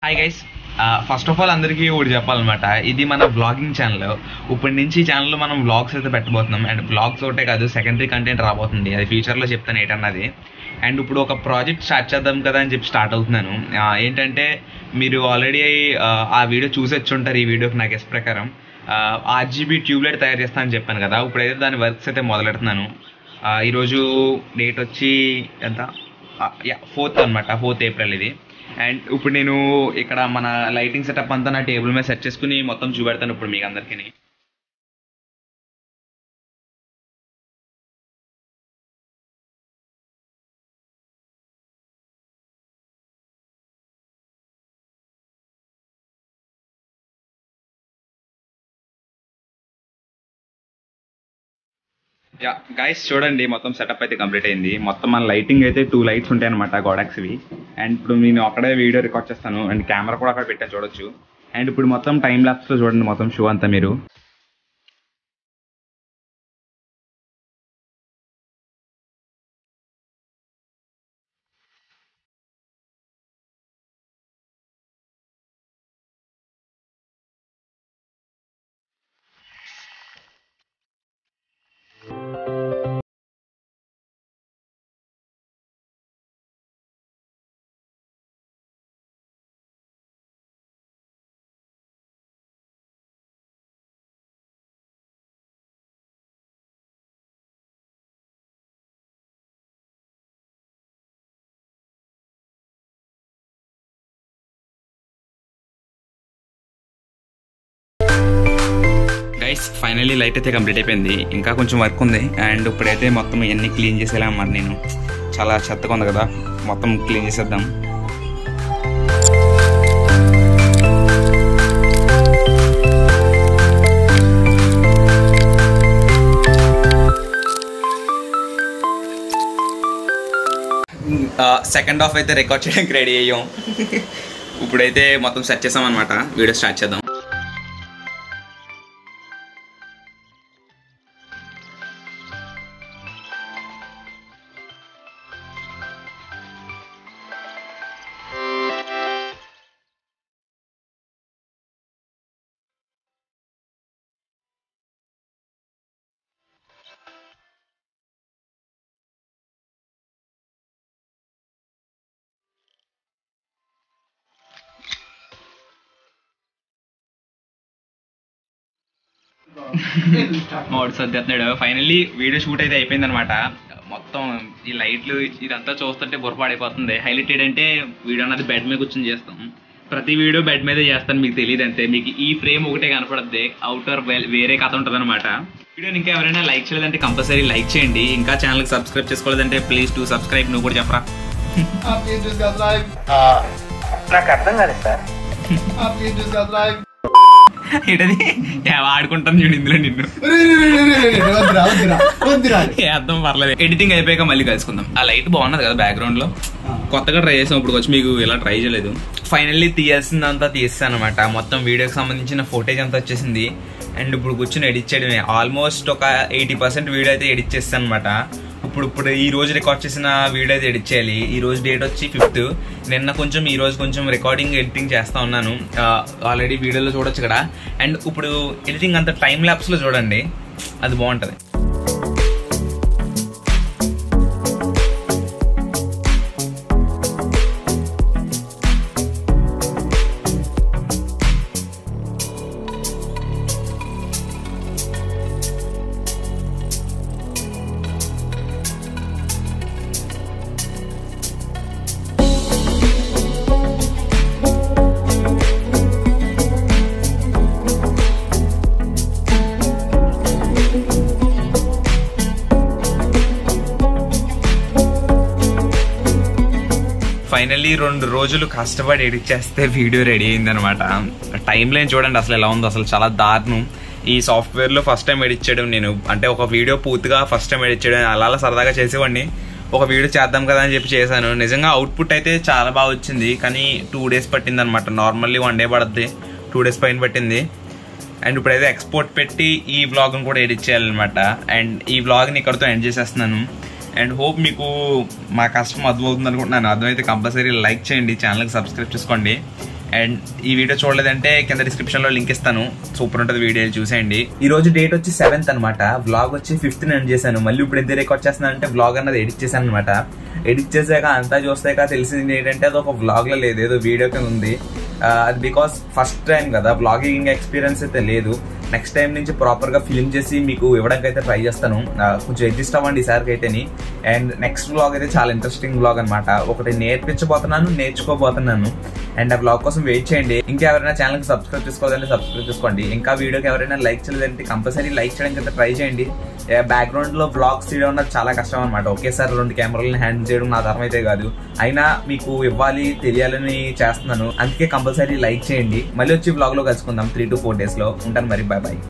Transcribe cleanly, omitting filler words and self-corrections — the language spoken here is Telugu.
Hi guys, first of all అందరికీ ఒకటి చెప్పాలన్నమాట. ఇది మన వ్లాగింగ్ ఛానల్. ఇప్పటి నుంచి ఛానల్లో మనం వ్లాగ్స్ అయితే పెట్టబోతున్నాం. అండ్ వ్లాగ్స్ ఒకటే కాదు, సెకండరీ కంటెంట్ రాబోతుంది. అది ఫ్యూచర్లో చెప్తాను ఏంటన్నది. అండ్ ఇప్పుడు ఒక ప్రాజెక్ట్ స్టార్ట్ చేద్దాం కదా అని చెప్పి స్టార్ట్ అవుతున్నాను. ఏంటంటే మీరు ఆల్రెడీ ఆ వీడియో చూసొచ్చి ఉంటారు. ఈ వీడియోకి నా గెస్ ప్రకారం RGB ట్యూబ్లైట్ తయారు చేస్తానని చెప్పాను కదా. ఇప్పుడైతే దాని వర్క్స్ అయితే మొదలెడుతున్నాను. ఈరోజు డేట్ వచ్చి ఎంత, 4th అనమాట, 4th ఏప్రిల్ ఇది. అండ్ ఇప్పుడు నేను ఇక్కడ మన లైటింగ్ సెటప్ అంతా నా టేబుల్ మీద సెట్ చేసుకుని మొత్తం చూపెడతాను ఇప్పుడు మీకు అందరికీ. గైస్ చూడండి, మొత్తం సెటప్ అయితే కంప్లీట్ అయింది. మొత్తం మన లైటింగ్ అయితే 2 లైట్స్ ఉంటాయి అనమాట, గోడాక్స్వి. అండ్ ఇప్పుడు నేను అక్కడే వీడియో రికార్డ్ చేస్తాను. అండ్ కెమెరా కూడా అక్కడ పెట్టా చూడొచ్చు. అండ్ ఇప్పుడు మొత్తం టైం ల్యాప్స్లో చూడండి మొత్తం షో అంతా మీరు. గైస్ ఫైనల్లీ లైట్ అయితే కంప్లీట్ అయిపోయింది. ఇంకా కొంచెం వర్క్ ఉంది. అండ్ ఇప్పుడైతే మొత్తం ఇవన్నీ క్లీన్ చేసేలా అన్నమాట. నేను చాలా చెత్తగా ఉంది కదా, మొత్తం క్లీన్ చేసేద్దాం. సెకండ్ హాఫ్ అయితే రికార్డ్ చేయడానికి రెడీ అయ్యాం. ఇప్పుడైతే మొత్తం సెట్ చేసాం అనమాట. వీడియో స్టార్ట్ చేద్దాం. ఫైనల్లీ వీడియో షూట్ అయితే అయిపోయింది అనమాట. మొత్తం ఈ లైట్లు ఇదంతా చూస్తుంటే బుర్రపాడైపోతుంది. హైలైట్ ఏంటంటే వీడియో అన్నది బెడ్ మీద కూర్చొని చేస్తాం. ప్రతి వీడియో బెడ్ మీదే చేస్తాను, మీకు తెలియదు అంతే. మీకు ఈ ఫ్రేమ్ ఒకటే కనపడద్ది, అవుటర్ వేరే కథ ఉంటుంది అనమాట. వీడియోని ఇంకా ఎవరైనా లైక్ చేయలేదంటే కంపల్సరీ లైక్ చేయండి. ఇంకా ఛానల్కి సబ్స్క్రైబ్ చేసుకోలేదంటే ప్లీజ్ టు సబ్స్క్రైబ్. నువ్వు కూడా చెప్పరా? నాకు అర్థం కాలేదు సార్. ఏంటది ఆడుకుంటాను చూడు ఇందులో నిన్ను. అర్థం పర్లేదు. ఎడిటింగ్ అయిపోయాక మళ్ళీ కలుసుకుందాం. ఆ లైట్ బాగున్నది కదా బ్యాక్గ్రౌండ్ లో, కొత్తగా ట్రై చేసాం. ఇప్పుడు వచ్చి మీకు ఇలా ట్రై చేయలేదు. ఫైనల్లీ తీయాల్సిందంతా తీస్తాను అనమాట. మొత్తం వీడియోకి సంబంధించిన ఫోటేజ్ అంతా వచ్చేసింది. అండ్ ఇప్పుడు కూర్చొని ఎడిట్ చేయడమే. ఆల్మోస్ట్ ఒక 80% వీడియో అయితే ఎడిట్ చేస్తాను అనమాట. ఇప్పుడు ఈ రోజు రికార్డ్ చేసిన వీడియో అయితే ఎడిట్ చేయాలి. ఈ రోజు డేట్ వచ్చి 5th. నిన్న కొంచెం ఈ రోజు కొంచెం రికార్డింగ్ ఎడిటింగ్ చేస్తా ఉన్నాను. ఆల్రెడీ వీడియోలో చూడొచ్చు కదా. అండ్ ఇప్పుడు ఎడిటింగ్ అంతా టైం ల్యాప్స్ లో చూడండి, అది బాగుంటది. ఫైనల్లీ 2 రోజులు కష్టపడి ఎడిట్ చేస్తే వీడియో రెడీ అయింది అనమాట. టైం లైన్ చూడండి అసలు ఎలా ఉందో, అసలు చాలా దారుణం. ఈ సాఫ్ట్వేర్లో ఫస్ట్ టైం ఎడిట్ చేయడం నేను. అంటే ఒక వీడియో పూర్తిగా ఫస్ట్ టైం ఎడిట్ చేయడం అలా సరదాగా చేసేవాడిని. ఒక వీడియో చేద్దాం కదా అని చెప్పి చేశాను. నిజంగా అవుట్పుట్ అయితే చాలా బాగా వచ్చింది. కానీ 2 days పట్టింది అనమాట. నార్మల్లీ 1 day పడుద్ది, 2 days పైన పట్టింది. అండ్ ఇప్పుడైతే ఎక్స్పోర్ట్ పెట్టి ఈ వ్లాగ్ని కూడా ఎడిట్ చేయాలన్నమాట. అండ్ ఈ వ్లాగ్ని ఇక్కడితో ఎండ్ చేసేస్తున్నాను. అండ్ హోప్ మీకు మా కష్టం అర్థమవుతుంది అనుకుంటున్నాను. అర్థమైతే కంపల్సరీ లైక్ చేయండి, ఛానల్కి సబ్స్క్రైబ్ చేసుకోండి. అండ్ ఈ వీడియో చూడలేదంటే కింద డిస్క్రిప్షన్ లో లింక్ ఇస్తాను, సూపర్ ఉంటుంది వీడియో చూసేయండి. ఈ రోజు డేట్ వచ్చి 7th అనమాట. వ్లాగ్ వచ్చి 5th ఎండ్ చేశాను. మళ్ళీ ఇప్పుడు ఎంత రికార్డ్ చేస్తున్నాను అంటే వ్లాగ్ అన్నది ఎడిట్ చేశాను అనమాట. ఎడిట్ చేసాక అంతా చూస్తాక తెలిసింది ఏంటంటే అది ఒక వ్లాగ్ లో లేదు, ఏదో వీడియో కింద ఉంది. అది బికాస్ ఫస్ట్ టైం కదా, వ్లాగింగ్ ఎక్స్పీరియన్స్ అయితే లేదు. నెక్స్ట్ టైం నుంచి ప్రాపర్ గా ఫిల్మ్ చేసి మీకు ఇవ్వడానికి అయితే ట్రై చేస్తాను. కొంచెం అడ్జస్ట్ అవ్వండి ఈసారికి అయితేని. అండ్ నెక్స్ట్ వ్లాగ్ అయితే చాలా ఇంట్రెస్టింగ్ వ్లాగ్ అనమాట. ఒకటి నేర్చుకోబోతున్నాను. అండ్ ఆ వ్లాగ్ కోసం వెయిట్ చేయండి. ఇంకా ఎవరైనా ఛానల్ కి సబ్స్క్రైబ్ చేసుకోవాలంటే సబ్స్క్రైబ్ చేసుకోండి. ఇంకా వీడియోకి ఎవరైనా లైక్ చేయలేదంటే కంపల్సరీ లైక్ చేయడానికి అయితే ట్రై చేయండి. బ్యాక్గ్రౌండ్ లో వ్లాగ్స్ తీయడం అన్నది చాలా కష్టం అనమాట. ఒకేసారి 2 కెమెరాలను హ్యాండిల్ చేయడం నా తరం అయితే కాదు. అయినా మీకు ఇవ్వాలి, తెలియాలని చేస్తున్నాను. అందుకే కంపల్సరీ లైక్ చేయండి. మళ్ళీ వచ్చి వ్లాగ్ లో కలుసుకుందాం 3 to 4 days లో. ఉంటాను మరి, బాయ్ బాయ్.